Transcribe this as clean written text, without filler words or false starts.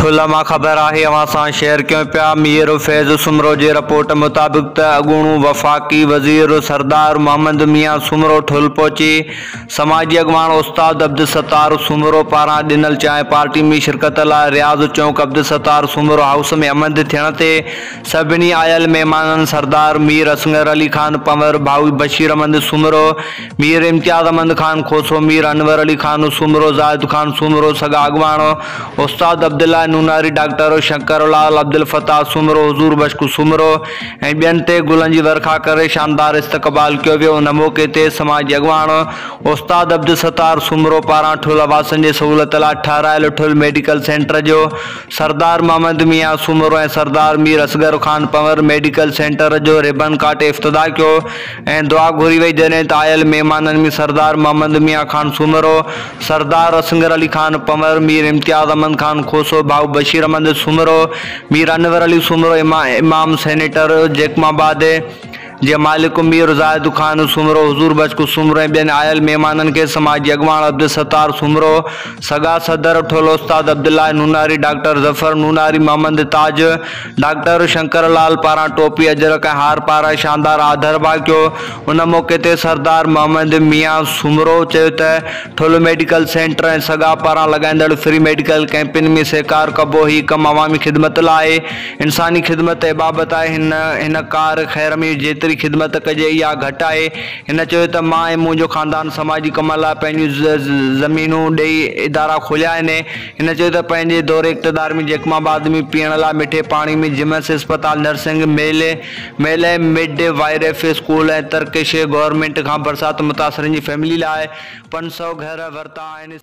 ठुलमा ख़बर है अवां सां शेयर कयूं पिया। मीर फैज़ सुमरो जी रिपोर्ट मुताबिक़ त अॻूणो वफ़ाक़ी वज़ीर सरदार मोहम्मद मियां सुमरो ठुल पहुची। समाजी अॻवान उस्ताद अब्दुल सत्तार सुमरो पारां ॾिनल चांहि पार्टी में शिरकत लाइ रियाज़ चौक अब्दुल सत्तार सुमरो हाउस में अमद थियण ते सभिनी आयल महिमाननि सरदार मीर असगर अली खान पंवर, भाऊ बशीर अहमद सुमरो, मीर इम्तियाज़ अहमद खान खोसो, मीर अनवर अली खान सुमरो, जाहिद खान सुमरो सगा अॻवान, उस्ताद अब्दुल्ला नूनारी, डॉक्टर शंकरलाल, अब्दुल फताह सुमरो, हुजूर बश्कू सुमरो ऐं ॿियनि ते गुलनि जी वर्खा करे शानदार इस्तक़बाल कियो वियो। उन मौक़े ते समाजी अॻवान उस्ताद अब्दुल सत्तार सुमरो पारां ठुल आवासनि जी सहूलियत लाइ ठाहिरायल ठुल मेडिकल सेंटर जो सरदार मोहम्मद मियां सुमरो ऐं सरदार मीर असगर खान पंवर मेडिकल सेंटर जो रिबन काटे इफ्तिताह कियो ऐं दुआ घुरी वई, जॾहिं त आयल महिमाननि में सरदार मोहम्मद मियां खान सुमरो, सरदार असगर अली खान पंवर, मीर इम्तियाज़ अहमद खान खोसो, भाऊ बशीर अहमद सुमरो, मीर अनवर अली सुमरो, इमाम सेनेटर जैकमाबाद जे मालिक मीर जाहिद खान सुमरो, हुजूर बश्कू सुमरो ऐं ॿियनि आयल महिमाननि खे समाजी अॻवान अब्दुल सत्तार सुमरो, सगा सदर ठुल उस्ताद अब्दुल्ला नूनारी, डॉक्टर ज़फर नूनारी, मोहम्मद ताज, डॉक्टर शंकरलाल पारां टोपी अजरक ऐं हार पारां शानदार आदरबा कियो। उन मौक़े ते सरदार मोहम्मद मियां सुमरो चयो त ठुल मेडिकल सेंटर ऐं सगा पारां लॻाईंदड़ फ्री मेडिकल कैंपिन में सहकार कबो। ही कम अवामी ख़िदमत लाइ इंसानी ख़िदमत ऐं बाबति आहे। हिन कार ख़ैर में जेतिरी ख़िदमत कजे इहा घटि आहे। हिन चयो त मां ऐं मुंहिंजो ख़ानदान समाजी कम लाइ पंहिंजूं ज़मीनूं ॾेई इदारा खोलिया आहिनि। हिन चयो त पंहिंजे दौरे इक़्तिदार में जैकमाबाद में पीअण लाइ मिठे पाणी में जिम्स अस्पताल, नर्सिंग मेले मिड वाइफ स्कूल ऐं तरकेश गवर्नमेंट खां बरसात मुतासिरनि जी फैमिली लाइ 500 घर वरिता आहिनि।